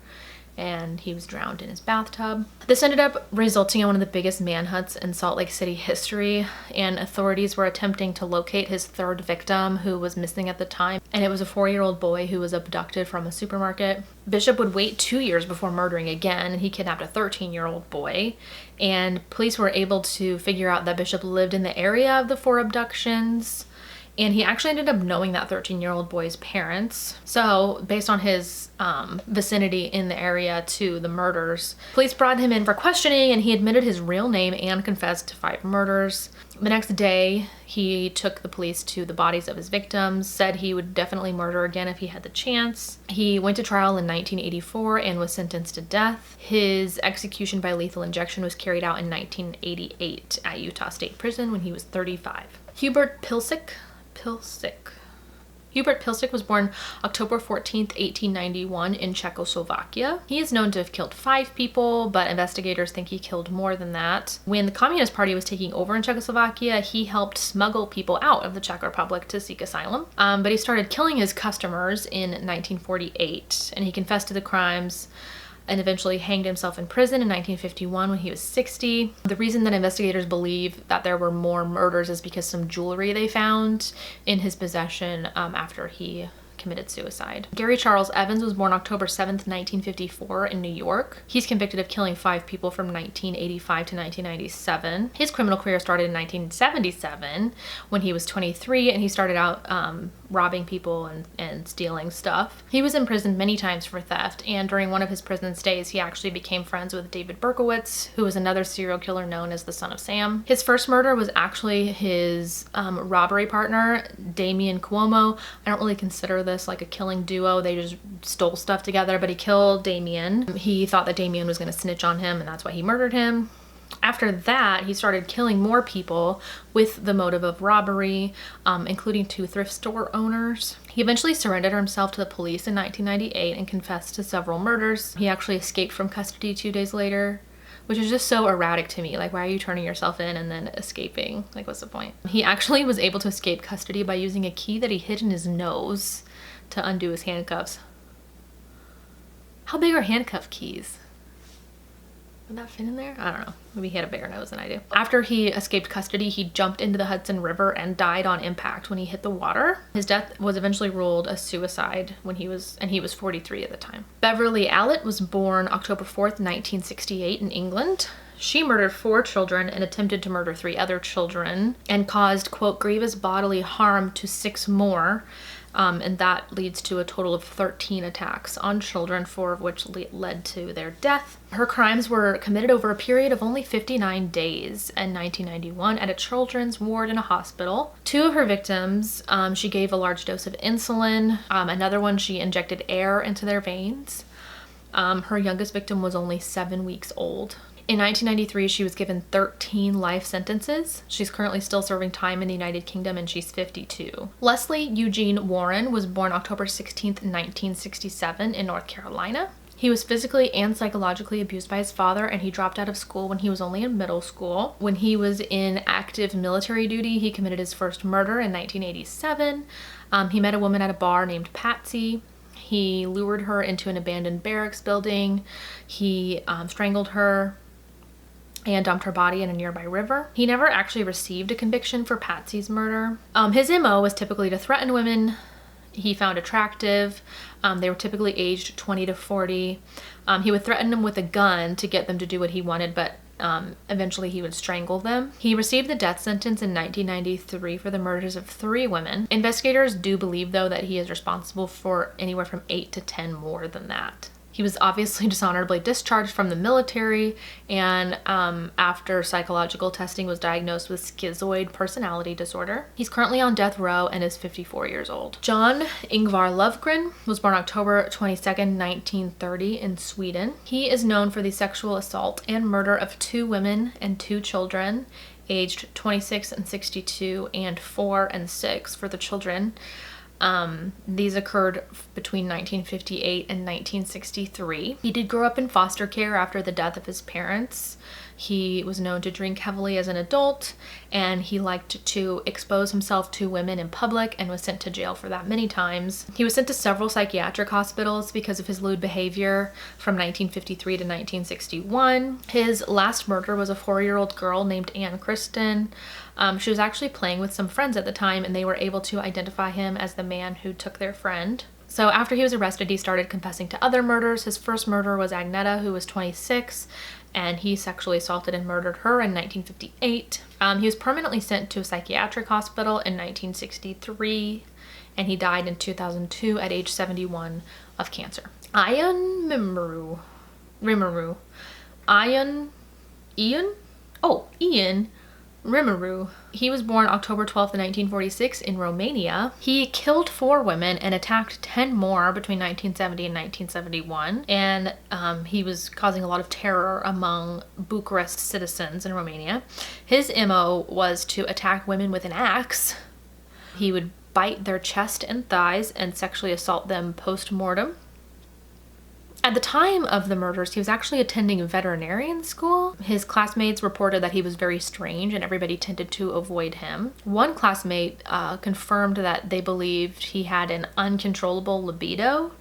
and he was drowned in his bathtub. This ended up resulting in one of the biggest manhunts in Salt Lake City history, and authorities were attempting to locate his third victim, who was missing at the time, and it was a 4-year-old boy who was abducted from a supermarket. Bishop would wait 2 years before murdering again, and he kidnapped a 13-year-old boy, and police were able to figure out that Bishop lived in the area of the 4 abductions. And he actually ended up knowing that 13-year-old boy's parents. So based on his vicinity in the area to the murders, police brought him in for questioning, and he admitted his real name and confessed to 5 murders. The next day, he took the police to the bodies of his victims, said he would definitely murder again if he had the chance. He went to trial in 1984 and was sentenced to death. His execution by lethal injection was carried out in 1988 at Utah State Prison when he was 35. Hubert Pilsik was born October 14th, 1891 in Czechoslovakia. He is known to have killed 5 people, but investigators think he killed more than that. When the Communist Party was taking over in Czechoslovakia, he helped smuggle people out of the Czech Republic to seek asylum. But he started killing his customers in 1948, and he confessed to the crimes and eventually hanged himself in prison in 1951 when he was 60. The reason that investigators believe that there were more murders is because some jewelry they found in his possession after he committed suicide. Gary Charles Evans was born October 7th, 1954 in New York. He's convicted of killing 5 people from 1985 to 1997. His criminal career started in 1977 when he was 23, and he started out robbing people and stealing stuff. He was imprisoned many times for theft, and during one of his prison stays, he actually became friends with David Berkowitz, who was another serial killer known as the Son of Sam. His first murder was actually his robbery partner, Damian Cuomo. I don't really consider this like a killing duo. They just stole stuff together, but he killed Damian. He thought that Damian was going to snitch on him, and that's why he murdered him. After that, he started killing more people with the motive of robbery, including 2 thrift store owners. He eventually surrendered himself to the police in 1998 and confessed to several murders. He actually escaped from custody 2 days later, which is just so erratic to me. Like, why are you turning yourself in and then escaping? Like, what's the point? He actually was able to escape custody by using a key that he hid in his nose to undo his handcuffs. How big are handcuff keys? Would that fit in there? I don't know. Maybe he had a bigger nose than I do. After he escaped custody, he jumped into the Hudson River and died on impact when he hit the water. His death was eventually ruled a suicide when he was 43 at the time. Beverly Allett was born October 4th, 1968 in England. She murdered 4 children and attempted to murder 3 other children and caused, quote, grievous bodily harm to 6 more. And that leads to a total of 13 attacks on children, 4 of which led to their death. Her crimes were committed over a period of only 59 days in 1991 at a children's ward in a hospital. 2 of her victims, she gave a large dose of insulin. Another one, she injected air into their veins. Her youngest victim was only 7 weeks old. In 1993, she was given 13 life sentences. She's currently still serving time in the United Kingdom, and she's 52. Leslie Eugene Warren was born October 16th, 1967 in North Carolina. He was physically and psychologically abused by his father, and he dropped out of school when he was only in middle school. When he was in active military duty, he committed his first murder in 1987. He met a woman at a bar named Patsy. He lured her into an abandoned barracks building. He strangled her and dumped her body in a nearby river. He never actually received a conviction for Patsy's murder. His MO was typically to threaten women he found attractive. They were typically aged 20 to 40. He would threaten them with a gun to get them to do what he wanted, but eventually he would strangle them. He received the death sentence in 1993 for the murders of 3 women. Investigators do believe, though, that he is responsible for anywhere from 8 to 10 more than that. He was obviously dishonorably discharged from the military, and after psychological testing was diagnosed with schizoid personality disorder. He's currently on death row and is 54 years old. John Ingvar Lovgren was born October 22nd, 1930 in Sweden. He is known for the sexual assault and murder of 2 women and 2 children, aged 26 and 62 and 4 and 6 for the children. These occurred between 1958 and 1963. He did grow up in foster care after the death of his parents. He was known to drink heavily as an adult, and he liked to expose himself to women in public and was sent to jail for that many times. He was sent to several psychiatric hospitals because of his lewd behavior from 1953 to 1961. His last murder was a 4-year-old girl named Ann Kristen. She was actually playing with some friends at the time, and they were able to identify him as the man who took their friend. So after he was arrested, he started confessing to other murders. His first murder was Agneta, who was 26, and he sexually assaulted and murdered her in 1958. He was permanently sent to a psychiatric hospital in 1963, and he died in 2002 at age 71 of cancer. Ian Rimeru. He was born October 12th, 1946 in Romania. He killed 4 women and attacked 10 more between 1970 and 1971. And he was causing a lot of terror among Bucharest citizens in Romania. His MO was to attack women with an axe. He would bite their chest and thighs and sexually assault them post-mortem. At the time of the murders, he was actually attending veterinarian school. His classmates reported that he was very strange and everybody tended to avoid him. One classmate confirmed that they believed he had an uncontrollable libido.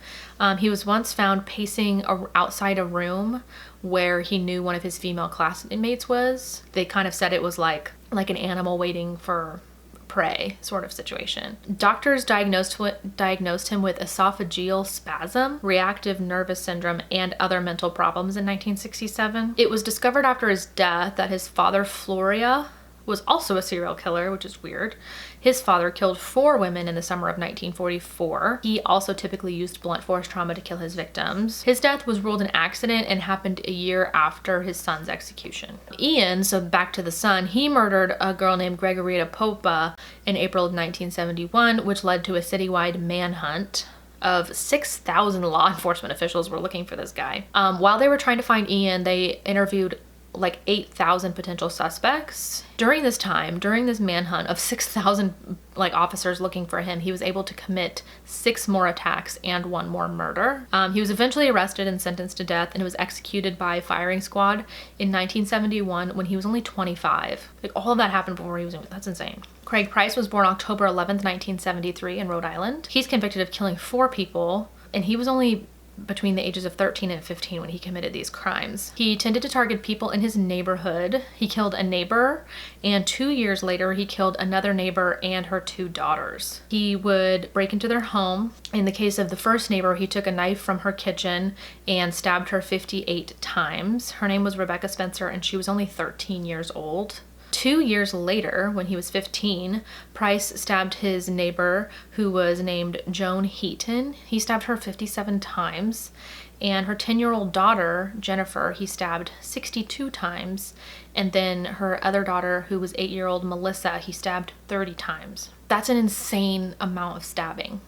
He was once found pacing outside a room where he knew one of his female classmates was. They kind of said it was like an animal waiting for prey sort of situation. Doctors diagnosed him with esophageal spasm, reactive nervous syndrome, and other mental problems in 1967. It was discovered after his death that his father, Floria, was also a serial killer, which is weird. His father killed 4 women in the summer of 1944. He also typically used blunt force trauma to kill his victims. His death was ruled an accident and happened a year after his son's execution. Ian, so back to the son, he murdered a girl named Gregorio Popa in April of 1971, which led to a citywide manhunt of 6,000 law enforcement officials were looking for this guy. While they were trying to find Ian, they interviewed like 8,000 potential suspects. During this manhunt of 6,000 officers looking for him, he was able to commit 6 more attacks and 1 more murder. He was eventually arrested and sentenced to death, and was executed by firing squad in 1971 when he was only 25. All of that happened before he was, that's insane. Craig Price was born October 11th, 1973 in Rhode Island. He's convicted of killing 4 people, and he was only between the ages of 13 and 15 when he committed these crimes. He tended to target people in his neighborhood. He killed a neighbor, and 2 years later he killed another neighbor and her 2 daughters. He would break into their home. In the case of the first neighbor, he took a knife from her kitchen and stabbed her 58 times. Her name was Rebecca Spencer, and she was only 13 years old. 2 years later, when he was 15, Price stabbed his neighbor, who was named Joan Heaton. He stabbed her 57 times, and her 10-year-old daughter, Jennifer, he stabbed 62 times, and then her other daughter, who was 8-year-old Melissa, he stabbed 30 times. That's an insane amount of stabbing.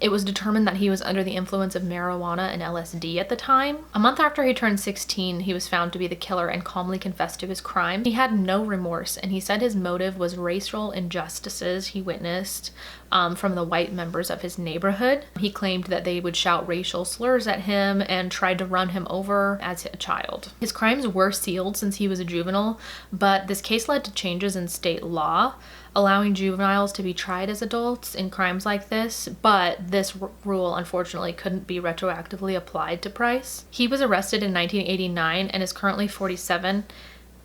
It was determined that he was under the influence of marijuana and LSD at the time. A month after he turned 16, he was found to be the killer and calmly confessed to his crime. He had no remorse, and he said his motive was racial injustices he witnessed from the white members of his neighborhood. He claimed that they would shout racial slurs at him and tried to run him over as a child. His crimes were sealed since he was a juvenile, but this case led to changes in state law, allowing juveniles to be tried as adults in crimes like this, but this rule unfortunately couldn't be retroactively applied to Price. He was arrested in 1989 and is currently 47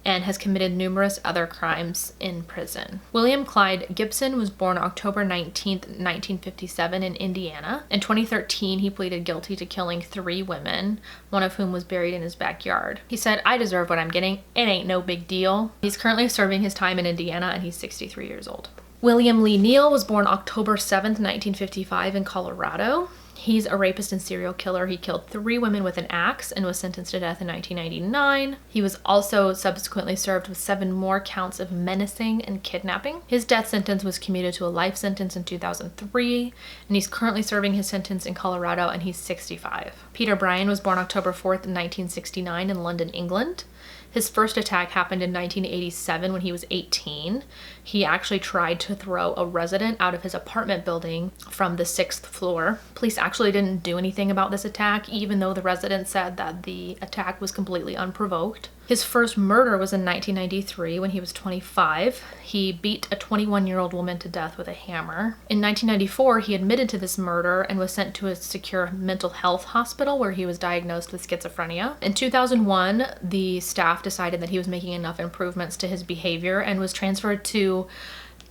and has committed numerous other crimes in prison. William Clyde Gibson was born October 19th, 1957 in Indiana. In 2013, he pleaded guilty to killing 3 women, one of whom was buried in his backyard. He said, "I deserve what I'm getting. It ain't no big deal." He's currently serving his time in Indiana, and he's 63 years old. William Lee Neal was born October 7th, 1955 in Colorado. He's a rapist and serial killer. He killed 3 women with an axe and was sentenced to death in 1999. He was also subsequently served with 7 more counts of menacing and kidnapping. His death sentence was commuted to a life sentence in 2003, and he's currently serving his sentence in Colorado, and he's 65. Peter Bryan was born October 4th, 1969 in London, England. His first attack happened in 1987 when he was 18. He actually tried to throw a resident out of his apartment building from the 6th floor. Police actually didn't do anything about this attack, even though the resident said that the attack was completely unprovoked. His first murder was in 1993 when he was 25. He beat a 21-year-old woman to death with a hammer. In 1994, he admitted to this murder and was sent to a secure mental health hospital where he was diagnosed with schizophrenia. In 2001, the staff decided that he was making enough improvements to his behavior and was transferred to,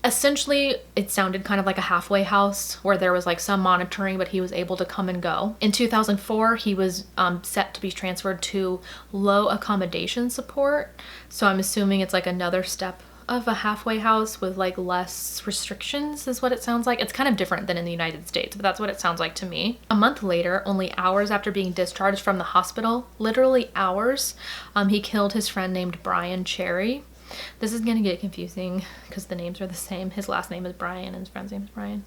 essentially, it sounded kind of like a halfway house where there was like some monitoring, but he was able to come and go. In 2004, he was set to be transferred to low accommodation support. So I'm assuming it's like another step of a halfway house with like less restrictions is what it sounds like. It's kind of different than in the United States, but that's what it sounds like to me. A month later, only hours after being discharged from the hospital, literally hours, he killed his friend named Brian Cherry. This is gonna get confusing because the names are the same. His last name is Brian and his friend's name is Brian.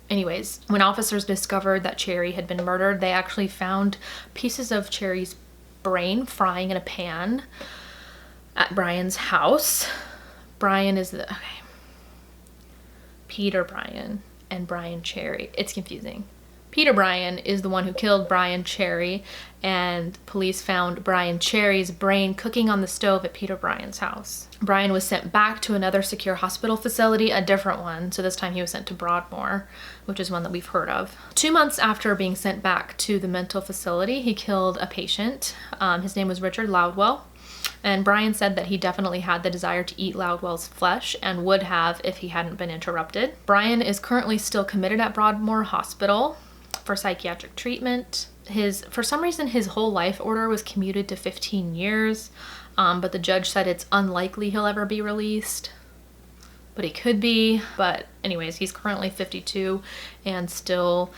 Anyways, when officers discovered that Cherry had been murdered, they actually found pieces of Cherry's brain frying in a pan at Brian's house. Brian is the, okay. Peter Bryan and Brian Cherry. It's confusing. Peter Bryan is the one who killed Brian Cherry, and police found Brian Cherry's brain cooking on the stove at Peter Bryan's house. Brian was sent back to another secure hospital facility, a different one, so this time he was sent to Broadmoor, which is one that we've heard of. 2 months after being sent back to the mental facility, he killed a patient. His name was Richard Loudwell. And Brian said that he definitely had the desire to eat Loudwell's flesh and would have if he hadn't been interrupted. Brian is currently still committed at Broadmoor Hospital for psychiatric treatment. For some reason, his whole life order was commuted to 15 years, but the judge said it's unlikely he'll ever be released. But he could be. But anyways, he's currently 52 and still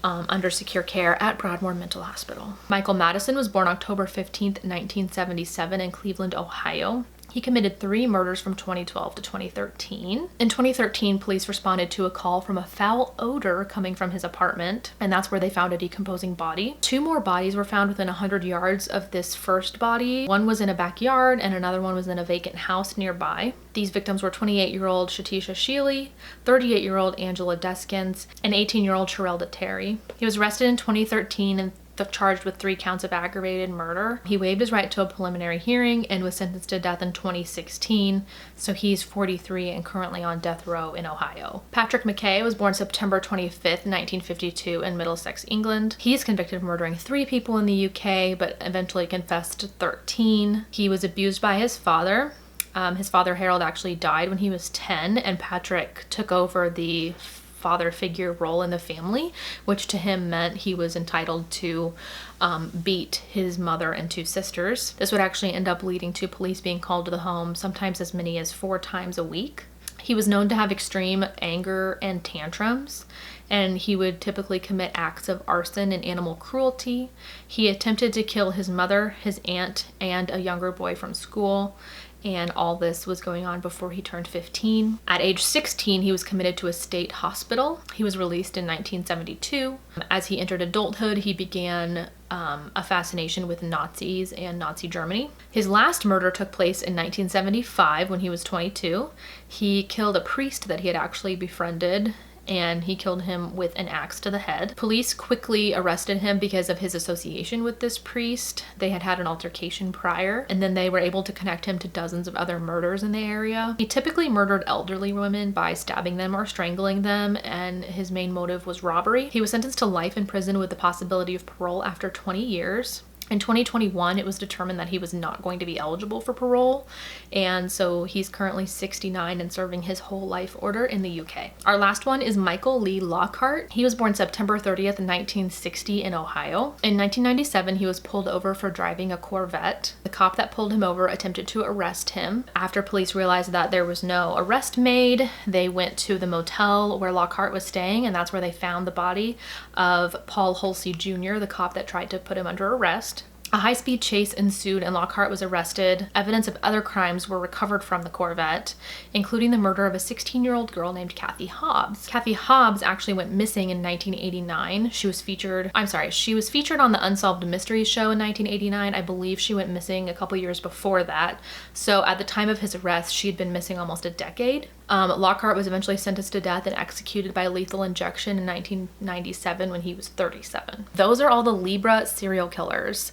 under secure care at Broadmoor Mental Hospital. Michael Madison was born October 15th, 1977 in Cleveland, Ohio. He committed 3 murders from 2012 to 2013. In 2013, police responded to a call from a foul odor coming from his apartment, and that's where they found a decomposing body. 2 more bodies were found within 100 yards of this first body. One was in a backyard and another one was in a vacant house nearby. These victims were 28-year-old Shatisha Sheely, 38-year-old Angela Deskins, and 18-year-old Sherelda Terry. He was arrested in 2013 and charged with 3 counts of aggravated murder. He waived his right to a preliminary hearing and was sentenced to death in 2016, so he's 43 and currently on death row in Ohio. Patrick McKay was born September 25th, 1952 in Middlesex, England. He's convicted of murdering 3 people in the UK, but eventually confessed to 13. He was abused by his father. His father, Harold, actually died when he was 10, and Patrick took over the father figure role in the family, which to him meant he was entitled to beat his mother and 2 sisters. This would actually end up leading to police being called to the home sometimes as many as 4 times a week. He was known to have extreme anger and tantrums, and he would typically commit acts of arson and animal cruelty. He attempted to kill his mother, his aunt, and a younger boy from school, and all this was going on before he turned 15. At age 16, he was committed to a state hospital. He was released in 1972. As he entered adulthood, he began a fascination with Nazis and Nazi Germany. His last murder took place in 1975 when he was 22. He killed a priest that he had actually befriended, and he killed him with an axe to the head. Police quickly arrested him because of his association with this priest. They had had an altercation prior, and then they were able to connect him to dozens of other murders in the area. He typically murdered elderly women by stabbing them or strangling them, and his main motive was robbery. He was sentenced to life in prison with the possibility of parole after 20 years. In 2021, it was determined that he was not going to be eligible for parole, and so he's currently 69 and serving his whole life order in the UK. Our last one is Michael Lee Lockhart. He was born September 30th, 1960 in Ohio. In 1997, he was pulled over for driving a Corvette. The cop that pulled him over attempted to arrest him. After police realized that there was no arrest made, they went to the motel where Lockhart was staying, and that's where they found the body of Paul Hulsey Jr., the cop that tried to put him under arrest. A high-speed chase ensued and Lockhart was arrested. Evidence of other crimes were recovered from the Corvette, including the murder of a 16-year-old girl named Kathy Hobbs. Kathy Hobbs actually went missing in 1989. She was featured on the Unsolved Mysteries show in 1989. I believe she went missing a couple years before that. So at the time of his arrest, she had been missing almost a decade. Lockhart was eventually sentenced to death and executed by lethal injection in 1997 when he was 37. Those are all the Libra serial killers.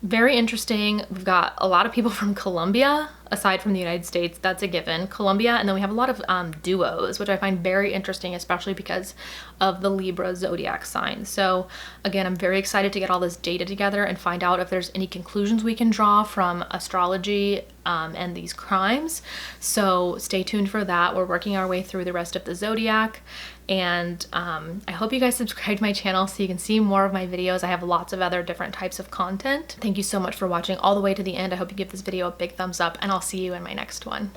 Very interesting. We've got a lot of people from Colombia, aside from the United States, that's a given. Colombia, and then we have a lot of duos, which I find very interesting, especially because of the Libra zodiac sign. So again, I'm very excited to get all this data together and find out if there's any conclusions we can draw from astrology and these crimes. So stay tuned for that. We're working our way through the rest of the zodiac. And I hope you guys subscribe to my channel so you can see more of my videos. I have lots of other different types of content. Thank you so much for watching all the way to the end. I hope you give this video a big thumbs up, and I'll see you in my next one.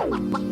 What?